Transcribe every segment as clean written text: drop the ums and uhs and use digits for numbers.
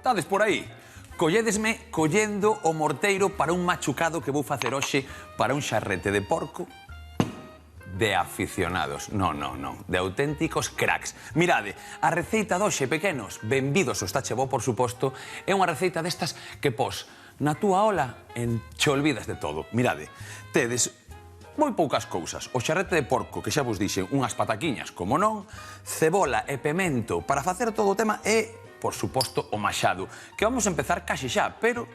estades por aí? Collédesme collendo o morteiro para un machucado que vou facer hoxe para un xarrete de porco de aficionados. Non, de auténticos cracks. Mirade, a receita doxe, pequenos, benvidos ao Está Che Bo, por suposto, é unha receita destas que pos na túa ola en che olvidas de todo. Mirade, tedes moi poucas cousas. O xarrete de porco, que xa vos dixen, unhas pataquiñas, como non, cebola e pemento para facer todo o tema e, por suposto, o machado, que vamos a empezar case xa, pero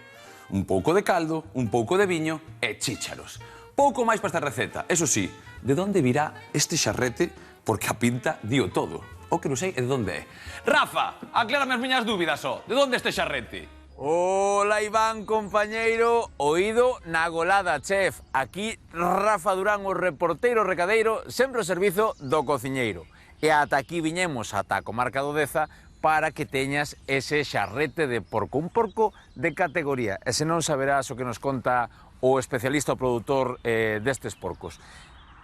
un pouco de caldo, un pouco de viño e chícharos. Pouco máis para esta receta. Eso sí, de onde virá este xarrete? Porque a pinta dio todo. O que non sei é de onde é. Rafa, aclárame as miñas dúbidas, ó. De onde este xarrete? Hola, Iván, compañeiro. Oído na golada, chef. Aquí Rafa Durán, o reporteiro recadeiro, sempre ao servizo do cociñeiro. E ata aquí viñemos, ata a comarca do Deza, para que teñas ese xarrete de porco. Un porco de categoría. E se non saberás o que nos conta o especialista, o produtor destes porcos.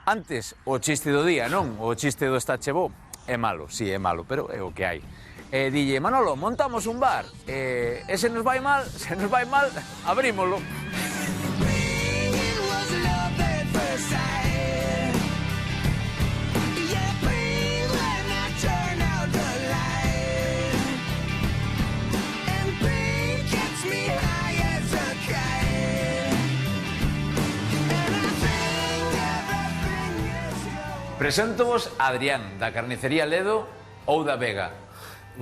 Antes, o chiste do día, non? O chiste do Está Che Bo. É malo, sí, é malo, pero é o que hai. Dille, Manolo, montamos un bar. E se nos vai mal, abrímolo. Preséntovos a Adrián, da carnicería Ledo ou da Vega.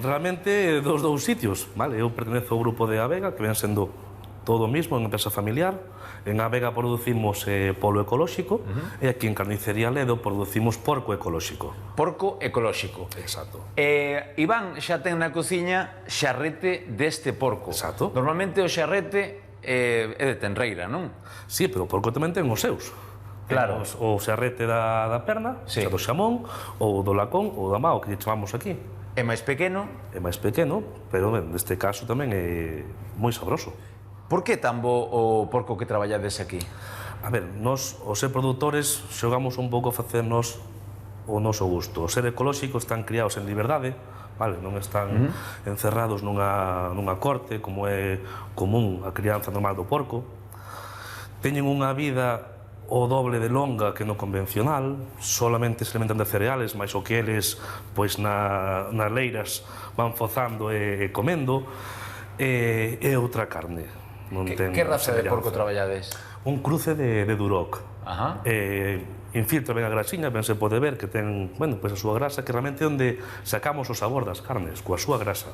Realmente dos dous sitios, vale? Eu pertenezo ao grupo de A Vega, que ven sendo todo o mismo, unha empresa familiar. En A Vega producimos polo ecolóxico e aquí en Carnicería Ledo producimos porco ecolóxico. Porco ecolóxico. Exacto. Iván xa ten na cociña xarrete deste porco. Exacto. Normalmente o xarrete é de tenreira, non? Sí, pero o porco tamén ten os seus. Claro. Temos o xarrete da perna, sí, xa do xamón, ou do lacón, ou da mao, que lle chamamos aquí. É máis pequeno. É máis pequeno, pero neste caso tamén é moi sabroso. Por que tan bo o porco que traballades aquí? A ver, nós, os ser produtores, xogamos un pouco a facernos o noso gusto. Os ser ecolóxicos están criados en liberdade, vale? Non están encerrados nunha corte, como é común a crianza normal do porco. Teñen unha vida o doble de longa que no convencional, solamente se alimentan de cereales, máis o que eles, pois nas leiras van fozando e comendo, e outra carne. Que raza de porco traballades? Un cruce de Duroc. Ajá. Infiltra ben a grasiña, ben se pode ver que ten, bueno, pois a súa grasa, que realmente é onde sacamos o sabor das carnes, coa súa grasa.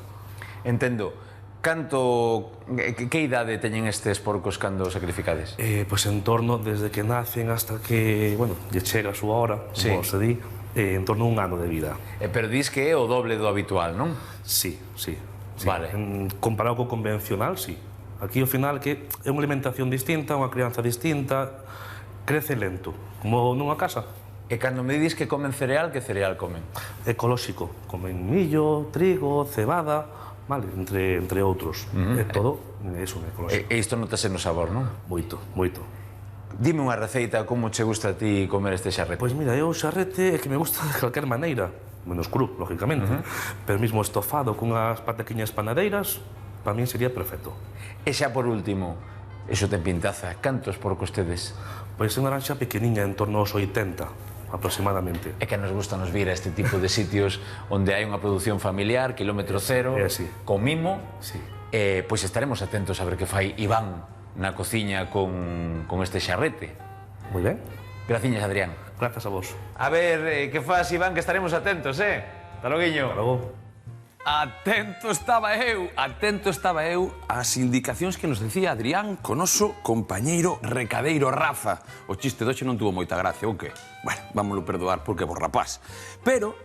Entendo. Que idade teñen estes porcos cando sacrificades? Pois en torno, desde que nacen hasta que, bueno, lle chega a súa hora, como se di, en torno a un ano de vida. Pero dis que é o doble do habitual, non? Sí. Vale. Comparado co convencional, sí. Aquí, ao final, que é unha alimentación distinta, unha crianza distinta, crece lento, como nunha casa. E cando me dis que comen cereal, que cereal comen? Ecolóxico. Comen millo, trigo, cebada, vale, entre outros. É todo, é un ecolóxico. E isto notase no sabor, non? Moito. Dime unha receita, como che gusta a ti comer este xarrete? Pois mira, eu o xarrete é que me gusta de calquer maneira, menos cru, lógicamente, pero mismo estofado cunhas pataquiñas panadeiras, para min sería perfecto. E xa por último, iso ten pintaza, cantos porcos tedes? Pois é unha ranxa pequeniña, en torno aos 80 aproximadamente. É que nos gusta nos vir a este tipo de sitios onde hai unha produción familiar, kilómetro cero, con mimo. Pois estaremos atentos a ver que fai Iván na cociña con este xarrete. Moi ben. Graciñas, Adrián. Grazas a vos. A ver, que faz, Iván, que estaremos atentos, Hasta loguiño. Hasta logo. Atento estaba eu ás indicacións que nos decía Adrián con noso compañeiro recadeiro Rafa. O chiste doxe non tuvo moita gracia, ou que? Bueno, vámoslo perdoar porque é por rapaz. Pero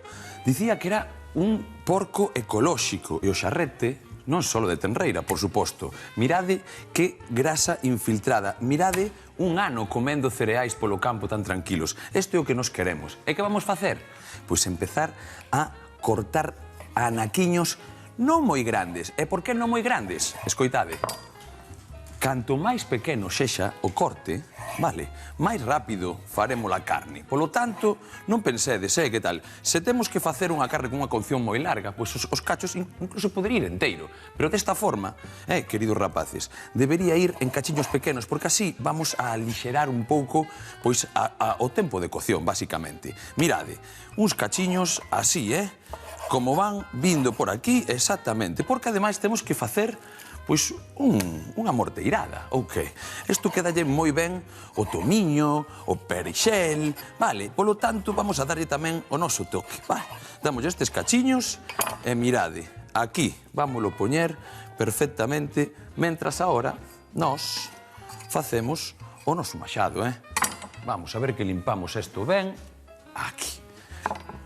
dicía que era un porco ecolóxico e o xarrete non só de tenreira, por suposto. Mirade que grasa infiltrada. Mirade un ano comendo cereais polo campo tan tranquilos. Isto é o que nos queremos. E que vamos facer? Pois empezar a cortar anaquiños non moi grandes. E por que non moi grandes? Escoitade. Canto máis pequeno sexa o corte, vale, máis rápido faremos a carne. Polo tanto, non pensedes, que tal? Se temos que facer unha carne con unha cocción moi larga, pois os cachos incluso podería ir enteiro. Pero desta forma, queridos rapaces, debería ir en cachiños pequenos, porque así vamos a alixerar un pouco pois o tempo de cocción, basicamente. Mirade, uns cachiños así, como van vindo por aquí, exactamente, porque ademais temos que facer pois unha morteirada, ou que? Isto quedalle moi ben o tomiño, o perexel, vale? Polo tanto, vamos a darlle tamén o noso toque, vale? Damos estes cachiños e mirade, aquí vámoslo poñer perfectamente, mentras ahora nós facemos o noso machado, Vamos a ver que limpamos isto ben, aquí.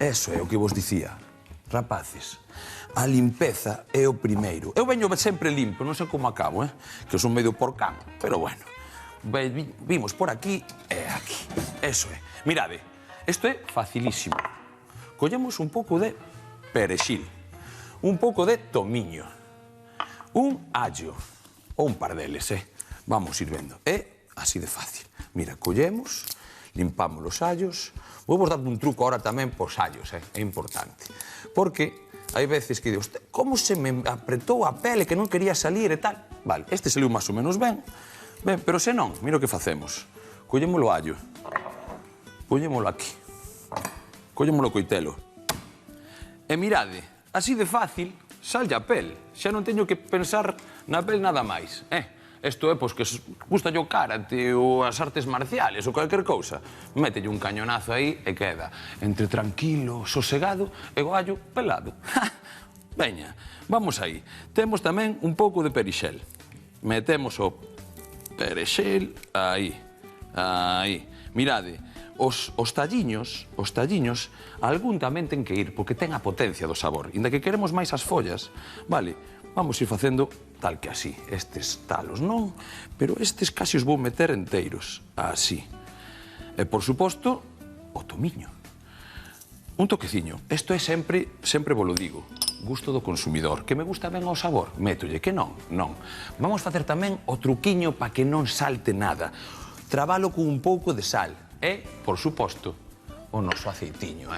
Eso é o que vos dicía, rapaces. A limpeza é o primeiro. Eu veño sempre limpo, non sei como acabo, que son medio porcán, pero bueno. Vimos por aquí e aquí. Eso é. Mirade, isto é facilísimo. Collemos un pouco de perexil, un pouco de tomiño, un allo, ou un par deles, Vamos ir vendo. É así de fácil. Mira, collemos, limpamos os allos. Vou vos dar un truco ahora tamén pos allos, é importante. Porque hai veces que digo, como se me apretou a pele que non quería salir e tal. Vale, este saliu máis ou menos ben, pero se non, mira o que facemos. Collémolo o allo, collémolo aquí, collémolo o coitelo. E mirade, así de fácil, sallle a pel. Xa non teño que pensar na pel nada máis, Isto é, pois, que gusta o karate ou as artes marciales ou calquer cousa. Mételle un cañonazo aí e queda entre tranquilo, sosegado e o allo pelado. Veña, vamos aí. Temos tamén un pouco de perexel. Metemos o perexel aí, aí. Mirade, os talliños, algún tamén ten que ir, porque ten a potencia do sabor. Inda que queremos máis as follas, vale, vamos ir facendo tal que así. Estes talos non, pero estes casi os vou meter enteiros, así. E, por suposto, o tomiño. Un toqueciño. Isto é sempre vos lo digo, gusto do consumidor. Que me gusta ben o sabor, métolle, que non, non. Vamos facer tamén o truquiño para que non salte nada. Trabalo con un pouco de sal. E, por suposto, o noso aceitiño,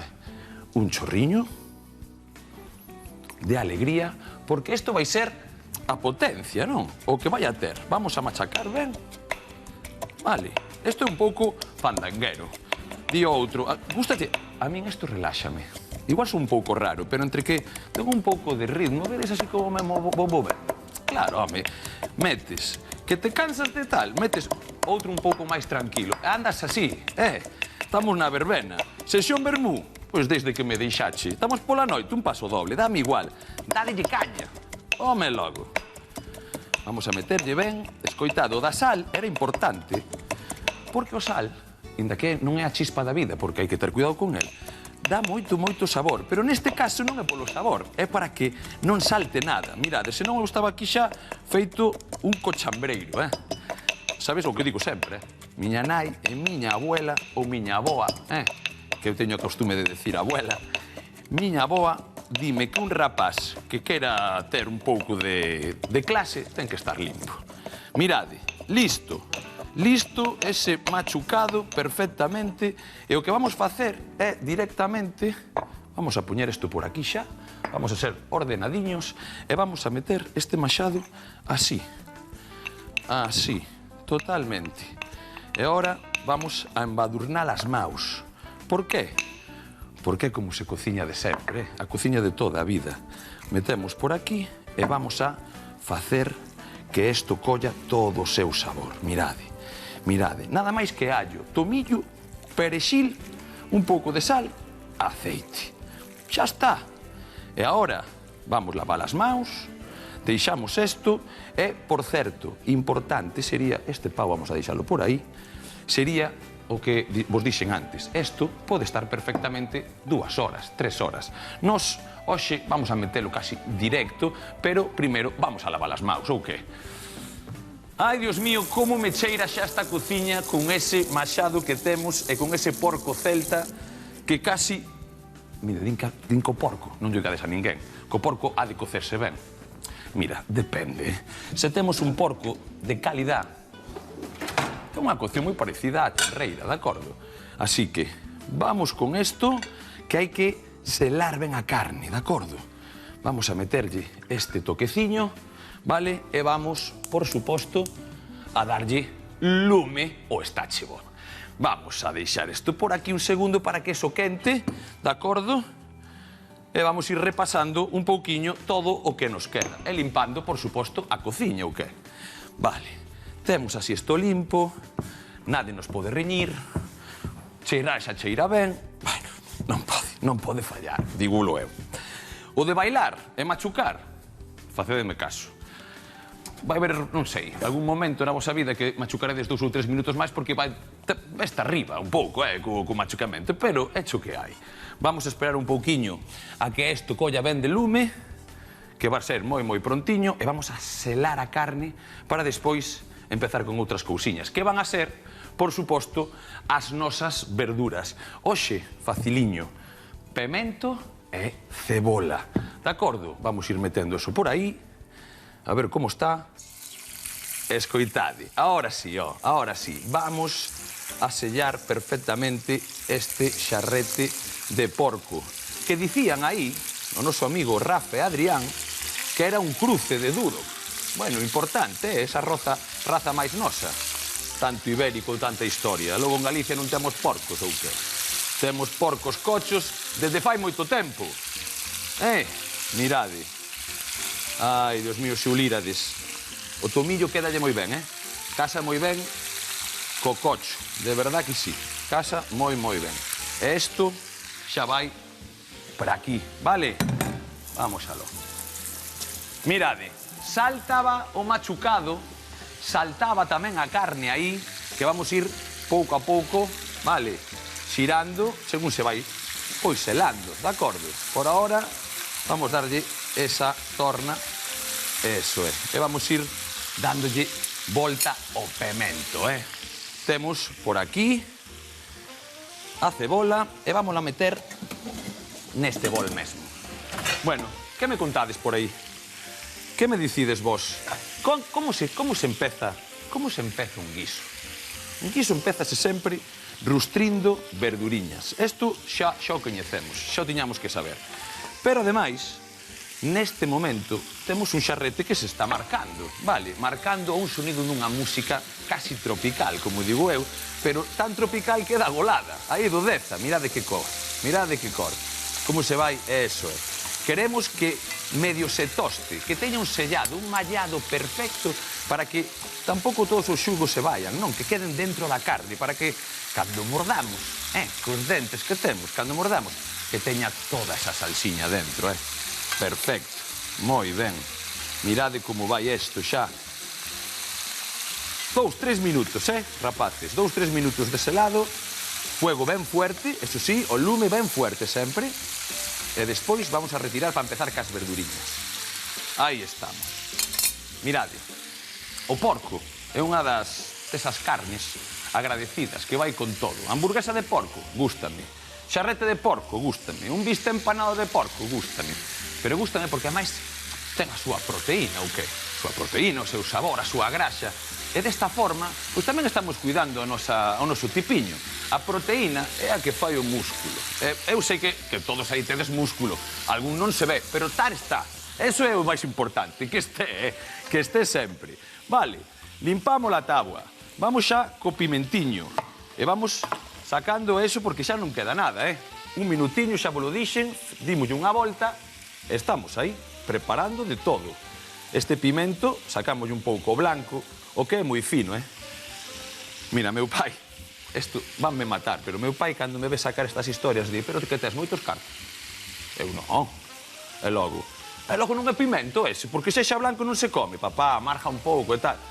Un chorriño de alegría, porque isto vai ser a potencia, non? O que vai a ter. Vamos a machacar ben. Vale, isto é un pouco fandanguero. Di outro, gústate? A min isto reláxame. Igual son un pouco raro, pero entre que tengo un pouco de ritmo, vedes así como me movo ben. Claro, home, metes, que te cansas de tal, metes outro un pouco máis tranquilo. Andas así, estamos na verbena. Sesión vermú, pois desde que me deixache. Estamos pola noite, un paso doble, dame igual. Dádelle caña. Home logo. Vamos a meterlle ben. Escoitado, da sal era importante, porque o sal, inda que non é a chispa da vida, porque hai que ter cuidado con el, dá moito sabor. Pero neste caso non é polo sabor, é para que non salte nada. Mirade, senón eu estaba aquí xa feito un cochambreiro, Sabes o que digo sempre, Miña nai e miña abuela ou miña aboa, que eu teño a costume de decir abuela, miña aboa dime que un rapaz que quera ter un pouco de clase ten que estar limpo. Mirade, listo ese machucado perfectamente, e o que vamos facer é directamente, vamos a poñer isto por aquí xa, vamos a ser ordenadiños e vamos a meter este machado así, así, totalmente. E agora vamos a embadurnar as maus. Por qué? Porque é como se cociña de sempre, a cociña de toda a vida. Metemos por aquí e vamos a facer que isto colla todo o seu sabor. Mirade, mirade, nada máis que allo, tomillo, perexil, un pouco de sal, aceite. Xa está. E agora vamos lavar as maus, deixamos isto e, por certo, importante sería, este pau vamos a deixalo por aí, sería o que vos dixen antes. Isto pode estar perfectamente 2 horas, 3 horas. Nos, hoxe, vamos a metelo casi directo, pero primeiro vamos a lavar as maus, ou que? Ai, Dios mío, como me cheira xa esta cociña con ese machado que temos e con ese porco celta que casi... Mira, din co porco, non lle gades a ninguén. Co porco ha de cocerse ben. Mira, depende. Se temos un porco de calidad, é unha cocción moi parecida á terreira, de acordo? Así que vamos con isto, que hai que selar ben a carne, de acordo? Vamos a meterlle este toqueciño, vale? E vamos, por suposto, a darlle lume ao estache bo. Vamos a deixar isto por aquí un segundo para que eso quente, de acordo? E vamos ir repasando un pouquiño todo o que nos queda. E limpando, por suposto, a cociña, o que? Vale, temos así isto limpo, nade nos pode reñir, cheirar xa cheira ben, bueno, non pode fallar, digulo eu. O de bailar e machucar, facedeme caso. Vai haber, non sei, algún momento na vosa vida que machucaredes 2 ou 3 minutos máis porque vai estar arriba un pouco, co machucamento, pero hecho que hai. Vamos a esperar un pouquiño a que isto colla ben de lume, que va a ser moi prontiño, e vamos a selar a carne para despois empezar con outras cousiñas, que van a ser, por suposto, as nosas verduras. Hoxe, faciliño, pemento e cebola. De acordo? Vamos ir metendo eso por aí. A ver como está. Escoitade. Ahora sí, ahora sí. Vamos a sellar perfectamente este xarrete de porco. Que dicían aí, o noso amigo Rafa e Adrián, que era un cruce de duro. Bueno, importante, esa raza máis nosa. Tanto ibérico, tanta historia. Logo en Galicia non temos porcos, ou que? Temos porcos cochos desde fai moito tempo. Mirade. Ai, Dios mío, se o lírades. O tomillo quédalle moi ben, Casa moi ben co cocho. De verdad que sí. Casa moi ben. E isto xa vai para aquí, vale? Vamos aló. Mirade, saltaba o machucado, saltaba tamén a carne aí, que vamos ir pouco a pouco, vale? Xirando, según se vai, pois selando, de acordo? Por ahora, vamos darlle esa torna, eso é. E vamos ir dándolle volta ao pemento, Temos por aquí a cebola e vamos a meter neste bol mesmo. Bueno, que me contades por aí? Que me dicides vos? Como se empeza un guiso? Un guiso empezase sempre rustrindo verduriñas. Isto xa o coñecemos, xa o tiñamos que saber. Pero, ademais, neste momento, temos un xarrete que se está marcando, vale? Marcando un sonido dunha música casi tropical, como digo eu, pero tan tropical que dá golada. Aí do Deza, mirade que cor, como se vai, eso é. Queremos que medio se toste, que teña un sellado, un mallado perfecto, para que tampouco todos os xugos se vayan, non? Que queden dentro da carne, para que, cando mordamos, cos dentes que temos, cando mordamos, que teña toda esa salsiña dentro, Perfecto, moi ben. Mirade como vai isto xa. 2-3 minutos, rapaces? 2-3 minutos de selado, fuego ben fuerte, eso sí, o lume ben fuerte sempre, e despois vamos a retirar para empezar cas verduriñas. Aí estamos. Mirade, o porco é unha desas carnes agradecidas que vai con todo. Hamburguesa de porco, gústame. Xarrete de porco, gústame. Un bistec empanado de porco, gústame. Pero gústame porque, ademais, ten a súa proteína, ou que? A súa proteína, o seu sabor, a súa graxa. E desta forma, pois tamén estamos cuidando o noso tipiño. A proteína é a que fai o músculo. Eu sei que todos aí tedes músculo. Algún non se ve, pero tal está. Eso é o máis importante, que este sempre. Vale, limpamos a táboa. Vamos xa co pimentiño. E vamos sacando eso porque xa non queda nada, Un minutiño, xa vos lo dixen, dimoslle unha volta. Estamos aí, preparando de todo. Este pimento, sacámoslle un pouco blanco, o que é moi fino, Mira, meu pai, isto vanme matar, pero meu pai, cando me ve sacar estas historias, di, pero que tes moitos cartos? Eu non. E logo non é pimento ese, porque sexa blanco non se come, papá, marja un pouco e tal.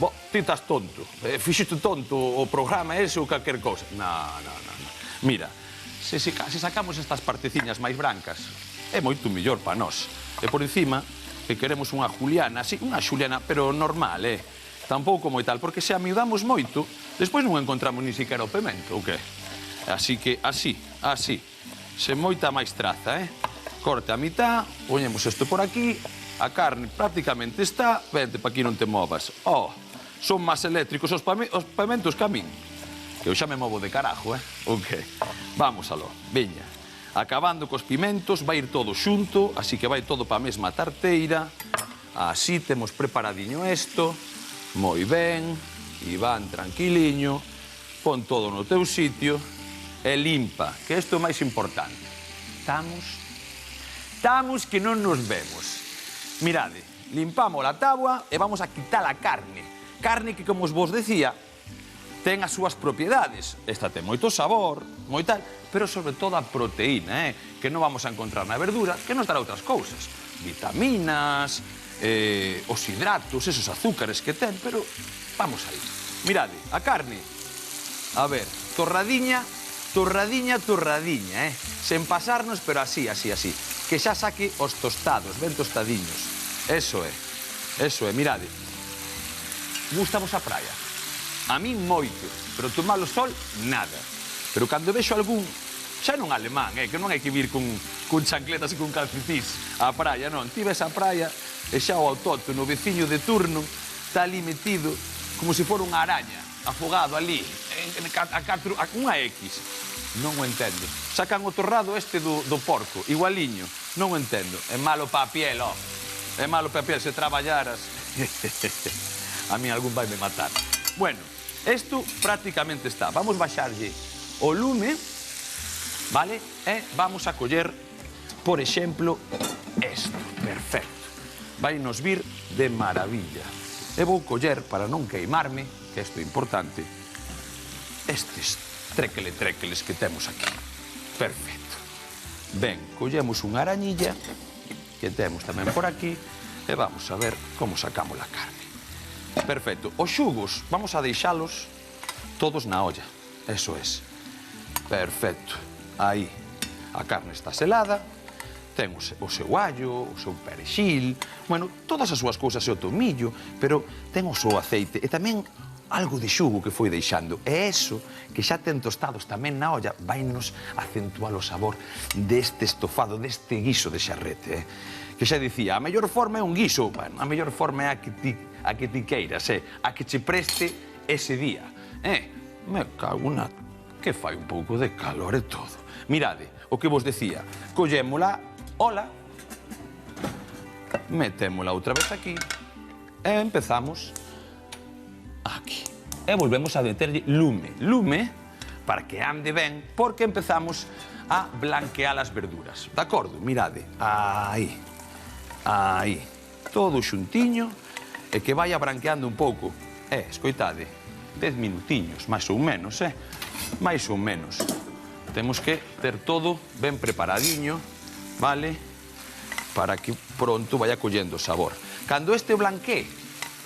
Bo, ti estás tonto, fixiste tonto o programa ese ou calquer cousa. Non. Mira, se sacamos estas parteciñas máis brancas, é moito mellor para nós. E por encima, que queremos unha juliana, así, unha xuliana, pero normal, Tampouco moi tal, porque se amiudamos moito, despois non encontramos ni siquiera o pemento, ou que? Así que, así, se moita máis traza, Corte a mitad, poñemos isto por aquí, a carne prácticamente está. Vente, pa aquí non te movas. Oh, son máis eléctricos os pamentos que a min. Que eu xa me movo de carajo, Ok. Vamos aló, veña. Acabando cos pimentos, vai ir todo xunto, así que vai todo pa mesma tarteira. Así temos preparadiño isto. Moi ben. Iván, tranquiliño. Pon todo no teu sitio. E limpa, que isto é o máis importante. Estamos que non nos vemos. Mirade, limpamos a táboa e vamos a quitar a carne. Carne que, como vos decía, ten as súas propiedades. Esta ten moito sabor, moi tal, pero sobre todo a proteína, que non vamos a encontrar na verdura, que nos dará outras cousas. Vitaminas, os hidratos, esos azúcares que ten, pero vamos aí. Mirade, a carne, a ver, torradiña, sen pasarnos, pero así, que xa saque os tostados, ben tostadiños. Eso é, mirade. Gústavos a praia? A min moito, pero tomar o sol, nada. Pero cando vexo algún, xa non alemán, que non hai que vir con chancletas e con calcetís á praia, non. Ti ves a praia e xa o autóctono, o veciño de turno, está ali metido como se fora unha araña, afogado ali, a unha X. Non o entendo. Sacan o torrado este do porco, igualiño. Non o entendo. É malo pa a piel, É malo pa a piel, se traballaras. A mí algún vai me matar. Bueno, isto prácticamente está. Vamos baixarlle o lume, vale? E vamos a coller, por exemplo, isto. Perfecto. Vai nos vir de maravilla. E vou coller, para non queimarme, que isto é importante, estes tréqueles que temos aquí. Perfecto. Ben, collemos unha arañilla que temos tamén por aquí e vamos a ver como sacamos a carne. Perfecto. Os xugos vamos a deixalos todos na olla. Eso es. Perfecto. Aí a carne está selada, ten o seu allo, o seu perexil, bueno, todas as súas cousas e o tomillo, pero ten o seu aceite e tamén algo de xugo que foi deixando. E eso, que xa ten tostados tamén na olla, vainos acentuar o sabor deste estofado, deste guiso de xarrete. Que xa dicía, a mellor forma é un guiso. Bueno, a mellor forma é a que ti queiras, a que che preste ese día. Me cago na... que fai un pouco de calor e todo. Mirade, o que vos decía, collémola, ola, metémola outra vez aquí e empezamos aquí. E volvemos a meterlle lume. Lume para que ande ben, porque empezamos a blanquear as verduras. De acordo? Mirade. Aí. Aí. Todo xuntiño e que vaya branqueando un pouco. Escoitade, 10 minutiños, máis ou menos, máis ou menos. Temos que ter todo ben preparadiño, vale? Para que pronto vaya collendo sabor. Cando este blanquee,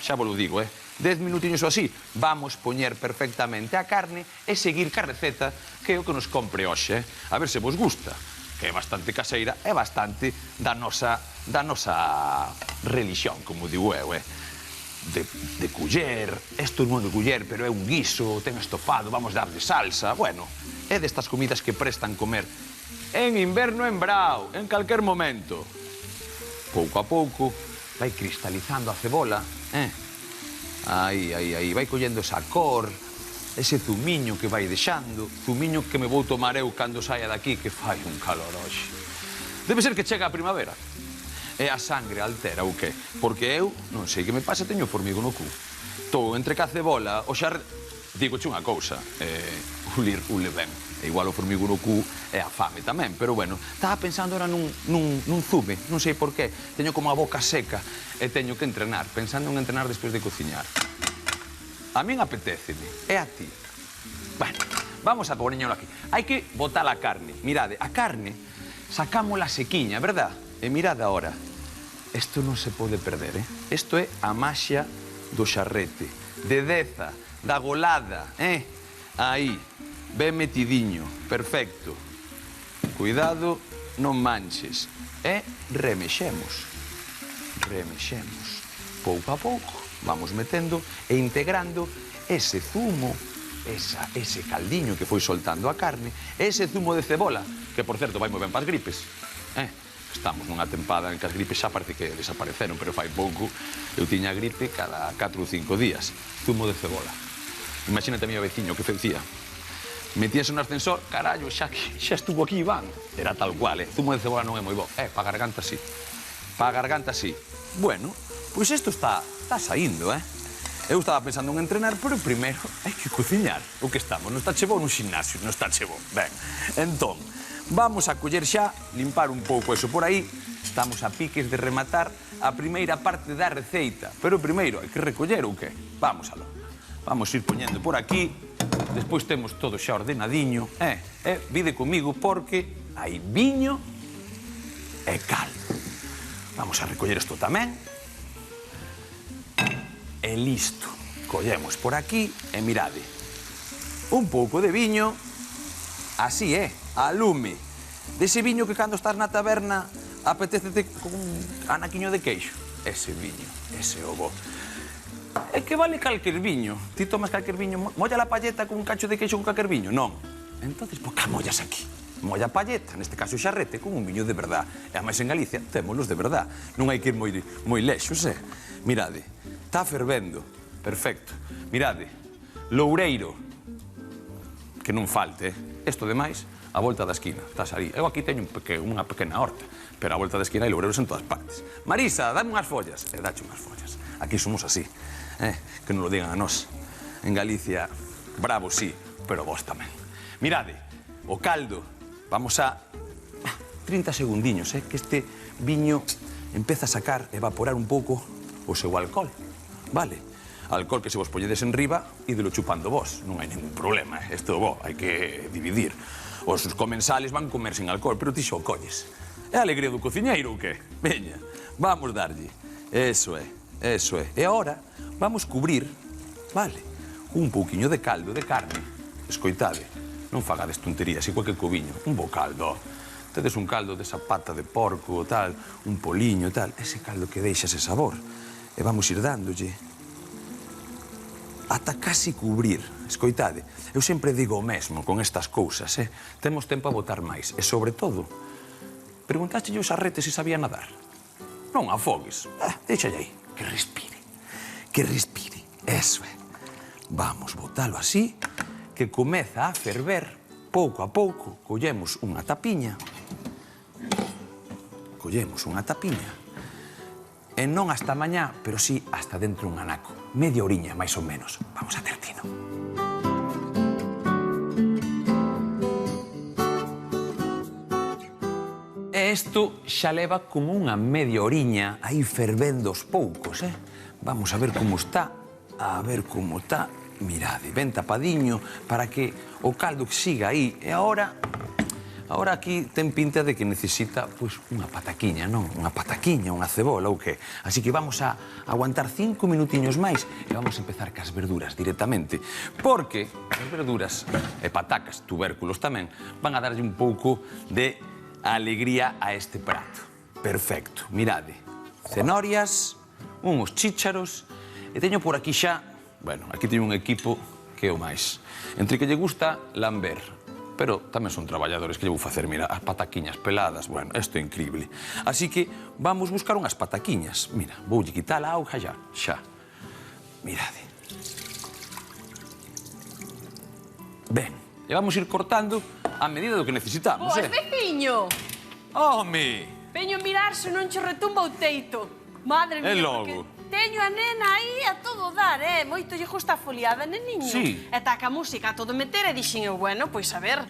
xa vos lo digo, 10 minutiños ou así, vamos poñer perfectamente a carne e seguir ca receta que é o que nos compre hoxe. A ver se vos gusta, que é bastante caseira e bastante da nosa religión, como digo eu, de culler, isto non é de culler, pero é un guiso, ten estofado, vamos darle salsa, bueno, é destas comidas que prestan comer en inverno en brao, en calquer momento. Pouco a pouco vai cristalizando a cebola, Aí, vai collendo esa cor, ese zumiño que vai deixando, zumiño que me vou tomar eu cando saia daqui, que fai un calor hoxe. Debe ser que chega a primavera. E a sangre altera ou que? Porque eu, non sei que me pasa, teño formigo no cu. Estou entre ca cebola, o xa... Digoche unha cousa, ule ben. E igual o formigo no cu é a fame tamén, pero bueno, estaba pensando ahora nun zume, non sei por qué. Teño como a boca seca e teño que entrenar, pensando en entrenar despois de cociñar. A min apetéceme, e a ti. Bueno, vamos a poñelo aquí. Hai que botar a carne. Mirade, a carne sacámola sequiña, verdad? E mirade agora, isto non se pode perder, Isto é a maxia do xarrete, de deza, da golada, Aí, ben metidiño, perfecto. Cuidado, non manches. E remexemos. Remexemos. Pouco a pouco, vamos metendo e integrando ese zumo, ese caldiño que foi soltando a carne, ese zumo de cebola, que, por certo, vai moi ben para as gripes. estamos nunha tempada en que as gripes xa parece que desapareceron, pero fai pouco eu tiña gripe cada 4 ou 5 días. Zumo de cebola. Imagínate a mi veciño que facía. Metíase no ascensor, carallo, xa estuvo aquí Iván. Era tal cual, zumo de cebola non é moi bo. Pa garganta sí. Pa garganta sí. Bueno, pois isto está saindo, Eu estaba pensando en entrenar, pero primeiro hai que cociñar. O que estamos? Non está che bo nun gimnasio, non está che bo. Ben, entón, vamos a coller xa, limpar un pouco eso por aí. Estamos a piques de rematar a primeira parte da receita. Pero primeiro hai que recoller o que? Vamos aló. Vamos ir poñendo por aquí. Despois temos todo xa ordenadiño. Vide comigo porque hai viño e caldo. Vamos a recoller isto tamén. E listo. Collemos por aquí e mirade. Un pouco de viño, así a lume. Dese viño que cando estás na taberna apetécete con un anaquiño de queixo. Ese viño, ese o bo. É que vale calquer viño. Ti tomas calquer viño, molla la palleta con un cacho de queixo con calquer viño? Non. Entonces, por que mollas aquí? Molla a palleta, neste caso o xarrete, con un viño de verdad. E ademais en Galicia témolos de verdad. Non hai que ir moi lexos, Mirade, está fervendo. Perfecto. Mirade, loureiro. Que non falte, Isto, demais, a volta da esquina. Estás ali. Eu aquí teño unha pequena horta, pero a volta da esquina hai loureiros en todas partes. Marisa, dame unhas follas. E dache unhas follas. Aquí somos así. Que non lo digan a nós. En Galicia, bravo sí, pero vos tamén. Mirade, o caldo. Vamos a 30 segundiños, que este viño empeza a sacar, evaporar un pouco o seu alcohol. Vale? Alcohol que se vos polledes en riba e delo chupando vos. Non hai ningún problema, isto bo, hai que dividir. Os comensales van comer sin alcohol, pero ti xa o colles. É a alegría do cociñeiro ou que? Veña, vamos darlle. Eso é, eso é. E agora vamos cubrir, vale, un pouquiño de caldo de carne. Escoitade, non fagades tonterías, igual que co viño. Un bo caldo. Tedes un caldo desa pata de porco, tal, un poliño, tal. Ese caldo que deixa ese sabor. E vamos ir dándolle ata casi cubrir. Escoitade, eu sempre digo o mesmo con estas cousas, Temos tempo a botar máis. E, sobre todo, preguntáchelle ao xarrete se sabía nadar. Non afogues. Deixalle aí. Que respire. Que respire. Eso é. Vamos botalo así, que comeza a ferver pouco a pouco. Collemos unha tapiña. Collemos unha tapiña. E non hasta mañá, pero sí hasta dentro un anaco. Media horiña, máis ou menos. Vamos a ter tino. E isto xa leva como unha media horiña aí fervendo aos poucos, Vamos a ver como está. A ver como está. Mirade, ben tapadinho para que o caldo siga aí. E agora aquí ten pinta de que necesita, pois, unha pataquiña, non? Unha pataquiña, unha cebola ou que. Así que vamos a aguantar 5 minutiños máis e vamos a empezar cas verduras directamente. Porque as verduras e patacas, tubérculos tamén, van a darlle un pouco de alegría a este prato. Perfecto, mirade. Cenorias, uns chícharos, e teño por aquí xa, bueno, aquí teño un equipo que é o máis. Entre que lle gusta lamber, pero tamén son traballadores que lle vou facer, mira, as pataquiñas peladas, bueno, isto é increíble. Así que vamos buscar unhas pataquiñas. Mira, voulle quitar a auga xa. Mirade. Ben, e vamos ir cortando a medida do que necesitamos, Pois, veciño! Home! Veño mirar se non che retumba o teito. Madre mía, logo. porque teño a nena aí a todo dar, Moito lle gusta a foliada, neniño. Sí. E taca a música a todo meter e dixen eu, bueno, pois a ver,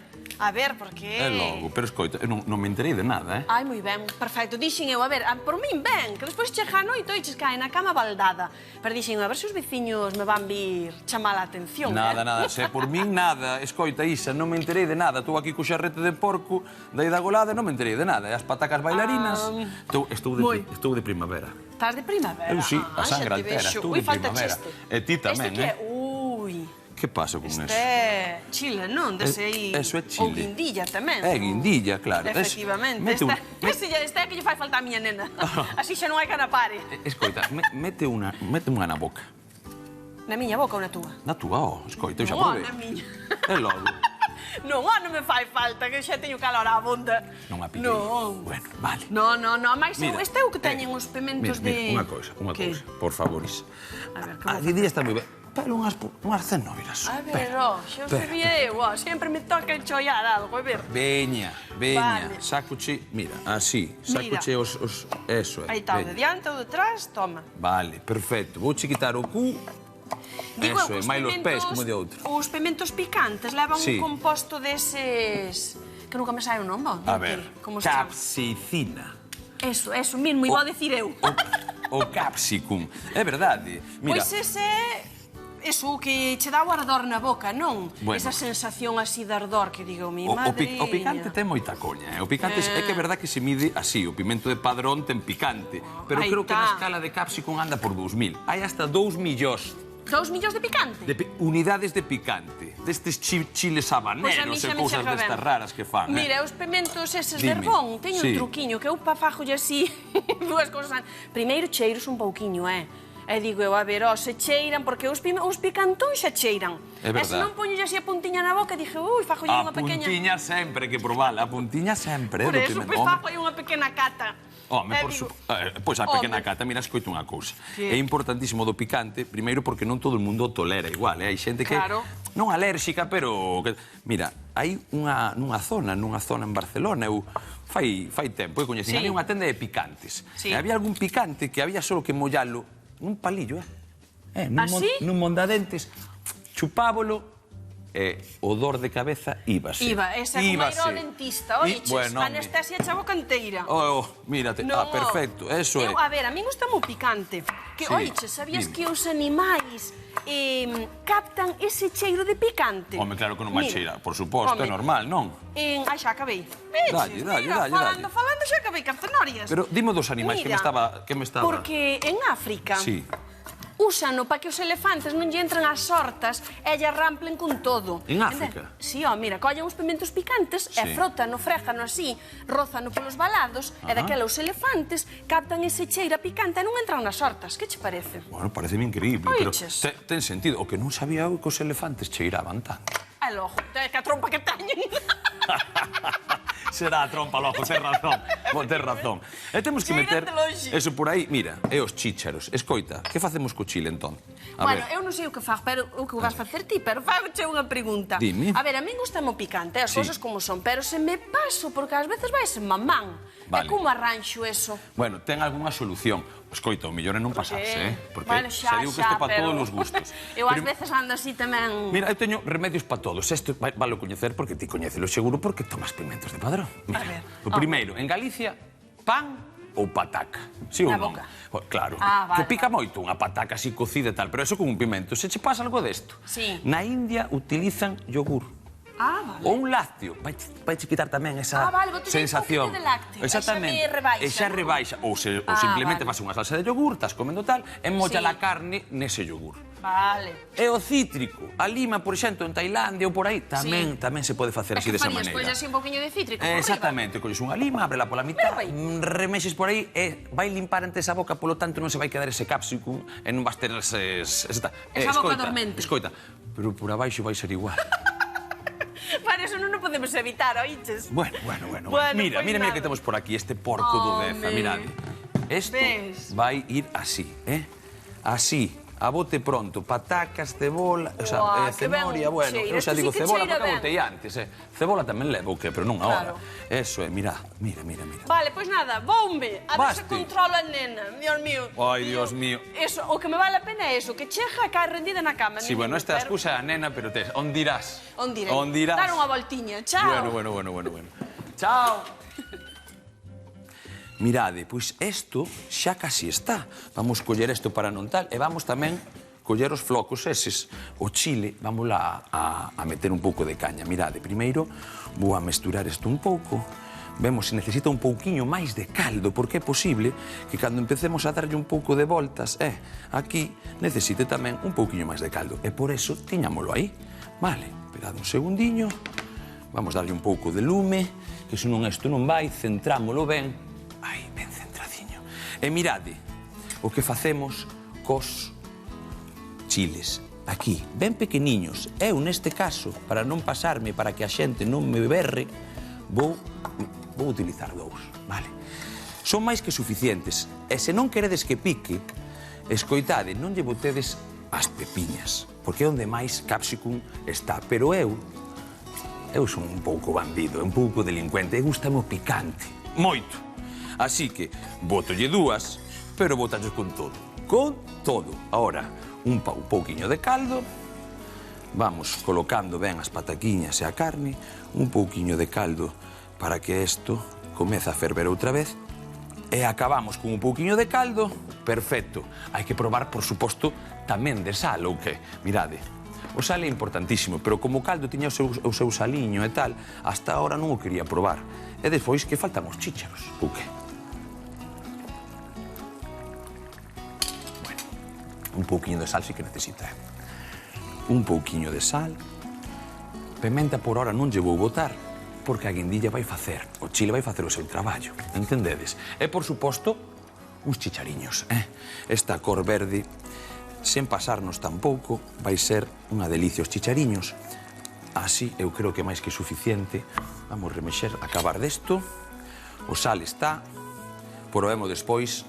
porque... É logo, pero escoita, eu non me enterei de nada, Ai, moi ben, perfecto. Dixen eu, a ver, por min ben, que despois chega a noite eches cae na cama baldada. Pero dixen eu, a ver se os veciños me van vir chamar a atención, Nada, se por min nada. Escoita, Isa, non me enterei de nada. Estou aquí co xarrete de porco, da ida golada, non me enterei de nada. E as patacas bailarinas... Estou de primavera. Estás de primavera? Eu sí, a sangre altera, estou de primavera. E ti tamén, Este que é? Ui... Que pasa con eso? Este é chile, non? Dese aí... Eso é chile. Ou guindilla tamén. É guindilla, claro. Efectivamente. Esta é que lle fai falta a miña nena. Así xa non hai canapare. Escoita, mete unha na boca. Na miña boca ou na túa? Na túa, escoita, eu xa provei. Na miña. É logo. Non, non me fai falta, que xa teño calor á bunda. Non a pillei. Non. Bueno, vale. Non, máis Mira, este é o que teñen os pementos de... Mira, unha cousa, por favoris. A ver, A día está moi ben. Pero unhas cenoiras. A ver, xa os sabía eu, sempre me toca enchoiar algo, a ver. Veña, Vale. sácoche, mira, así, sácoche os... Eso é. Aí está, o veña. de diante, o de atrás, toma. Vale, perfecto. Vouche quitar o cu. Digo, Eso é, máis os pés, como de outro. Os pementos picantes levan Sí. un composto deses... Que nunca me sai o nome. A ver, como se chama? capsicina. Eso mismo, iba a decir eu. O capsicum. É verdade. Mira, Pois ese é... Eso que che dá o ardor na boca, non? Bueno. Esa sensación así de ardor que digo, mi o madriña. picante ten moita coña. O picante é que é verdade que se mide así. O pimento de Padrón ten picante. Pero Aí creo que na tá. escala de capsicum anda por 2000. Hai hasta 2 millóns 2 millóns de picante? de unidades de picante. Destes chiles Pois a habaneros mí e xa me cousas chega destas ben. raras que fan. Mira, os pementos eses de Dime. herbón teñen Sí. un truquiño que eu fajolle así dúas cousas. Primeiro cheiros un pouquiño, E digo eu, a ver, se cheiran, porque os picantóns xa cheiran. É E verdad. se non poño así a puntiña na boca, dije, fajolle A unha pequena... puntiña sempre que probala. A puntiña sempre. Por do eso, pimento. pois Home, fajolle unha pequena cata. Home, E por digo, pois a pequena home. cata, mira, escoito unha cousa. Que? É importantísimo do picante, primeiro porque non todo o mundo o tolera igual, hai xente que Claro. non alérxica, pero mira, hai nunha zona en Barcelona, eu fai tempo, eu coñecín Sí. ali unha tenda de picantes. Sí. E había algún picante que había solo que mollalo nun palillo, nun, ¿Ah, sí? nun mondadentes, chupábolo, o dor de cabeza íbase. Iba, esa é como ir ao dentista, oiches, bueno, anestesia cha boca inteira. mírate, Non, perfecto, eso é. A ver, a mí gusta moi picante. Que, Sí, oiches, sabías dime. que os animais captan ese cheiro de picante? Home, claro que non vai Mira, cheirar, por suposto, é home, normal, non? Ai, xa acabei. Dalle, Mira, dalle. falando, xa acabei cartenorias. Pero dime dos animais que me estaba... Porque en África Sí. úsano para que os elefantes non lle entren as hortas e lle ramplen con todo. En África? Si, mira, collen os pementos picantes e Sí. frótano, fréjano así, rózano polos balados e daquela os elefantes captan ese cheiro a picante e non entran nas hortas. Que che parece? Bueno, pareceme increíble, pero Oiches. ten sentido. O que non sabía eu que os elefantes cheiraban tanto. E logo, que a trompa que teñen. Será a trompa, logo, ten razón. Ten razón. E temos que meter Cheira de lonxe. eso por aí. Mira, e os chícharos. Escoita, que facemos co chile, entón? A Bueno, ver. eu non sei o que fago, pero o que vas facer ti, pero fagoche unha pregunta. Dime. A ver, a min gusta mo picante, as Sí. cousas como son, pero se me paso, porque ás veces vais en mamán. Vale. E como arranxo eso? Bueno, ten algunha solución. Escoita, o mellor é non pasarse, Porque Bueno, xa digo que isto é para pero... todos os gustos. Eu ás Pero- veces ando así tamén... Mira, eu teño remedios para todos. Isto vale coñecer porque ti coñécelo seguro porque tomas pimentos de Padrón. Mira, ver, o primeiro, en Galicia, pan ou pataca. Sí ou Na non? boca. Claro. Vale, que pica moito unha pataca así cocida e tal, pero eso con un pimento. Se che pasa algo desto. Sí. Na India utilizan yogur. Vale. Ou un lácteo, vai quitar tamén esa Vale, vou tener sensación. un pouquinho de lácteo. Exactamente. E xa me rebaixa, E xa non? rebaixa. Ou simplemente vale. fas unha salsa de yogur, estás comendo tal, e molla Sí. a carne nese yogur. Vale. E o cítrico, a lima, por exemplo, en Tailandia ou por aí, tamén se pode facer así E que desa farías, maneira. pois así un poquinho de cítrico por riba? Exactamente, colles unha lima, ábrela pola mitad, Mira aí. remexes por aí e vai limpar antes a boca, polo tanto non se vai quedar ese capsicum e non vas ter Esa boca dormente. Escoita, pero por abaixo vai ser igual. Para eso non o podemos evitar, oíches? Bueno. Bueno, Mira, pois mira nada. que temos por aquí este porco do Deza, Home. mirade. Isto Ves? vai ir así, Así, a bote pronto, patacas, cebola, Uau, que ben cenoria, bueno, cheira. eu xa Isto digo sí que cebola cheira porque a ben. botei antes, Cebola tamén levo, que, pero non agora. Claro. Eso é, mira. Vale, pois nada, voume. A ver se Vaste. controlo a nena. Dios mío. Ai, Dios mío. Eso, o que me vale a pena é eso, que chega e cae rendida na cama. Sí, bueno, esta Pero- excusa é a nena, pero onde irás? Onde irei? Onde irás? Dar unha voltiña. Chao. Bueno. Chao. Mirade, pois isto xa casi está. Vamos coller isto para non tal e vamos tamén coller os flocos eses. O chile, vamos lá a meter un pouco de caña. Mirade, primeiro vou a mesturar isto un pouco. Vemos se necesita un pouquiño máis de caldo, porque é posible que cando empecemos a darlle un pouco de voltas, aquí necesite tamén un pouquiño máis de caldo. E por eso tiñámolo aí. Vale, esperad un segundiño. Vamos darlle un pouco de lume, que senón isto non vai, centrámolo ben. Ai, ben centradiño. E mirade, o que facemos cos chiles. aquí, ben pequeniños. Eu, neste caso, para non pasarme, para que a xente non me berre, vou utilizar 2, vale? Son máis que suficientes. E se non queredes que pique, escoitade, non lle botedes as pepiñas, porque é onde máis capsicum está. Pero eu son un pouco bandido, un pouco delincuente, e gustame o picante, moito. Así que, botolle 2, pero botalles con todo. Con todo. Ahora, un pouquiño de caldo, vamos colocando ben as pataquiñas e a carne, un pouquiño de caldo para que isto comece a ferver outra vez, e acabamos con un pouquiño de caldo, perfecto. Hai que probar, por suposto, tamén de sal, ou que? Mirade, o sal é importantísimo, pero como o caldo tiña o seu saliño e tal, hasta ahora non o quería probar. E despois que faltan os chícharos, ou que? Bueno, un pouquiño de sal sí que necesita. Un pouquiño de sal. Pementa por ahora non lle vou botar, porque a guindilla vai facer, o chile vai facer o seu traballo, entendedes? E, por suposto, uns chichariños, Esta cor verde, sen pasarnos tampouco, vai ser unha delicia os chichariños. Así, eu creo que máis que suficiente. Vamos remexer, acabar desto. O sal está. Probemos despois,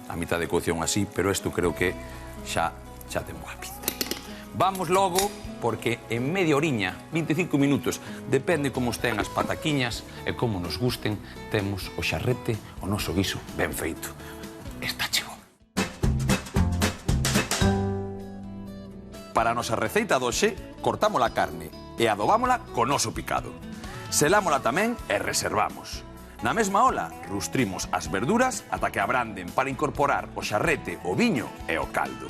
a mitad de cocción así, pero isto creo que xa ten boa pinta. Vamos logo, porque en media oriña, 25 minutos, depende como estén as pataquiñas e como nos gusten, temos o xarrete, o noso guiso ben feito. Está chego. Para a nosa receita doxe, cortamos a carne e adobámola con oso picado. Selámola tamén e reservamos. Na mesma ola, rustrimos as verduras ata que abranden para incorporar o xarrete, o viño e o caldo.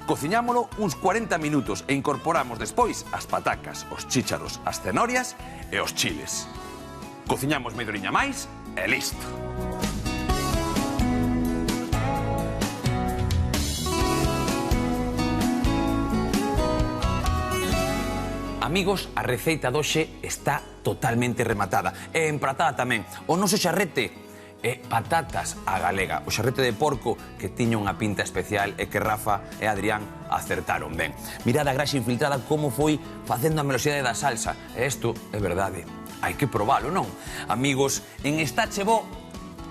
Cociñámolo uns 40 minutos e incorporamos despois as patacas, os chícharos, as cenorias e os chiles. Cociñamos media horiña máis e listo. Amigos, a receita doxe está totalmente rematada e empratada tamén. O noso xarrete é patatas á galega, o xarrete de porco que tiña unha pinta especial e que Rafa e Adrián acertaron ben. Mirad a graxa infiltrada como foi facendo a melosidade da salsa. E isto é verdade, hai que probalo, non? Amigos, en Estache Bo,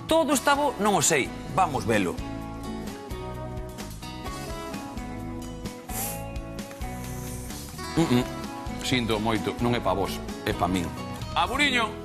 todo está bo, non o sei, vamos velo. Sinto moito, non é pa vos, é pa min. Aburiño!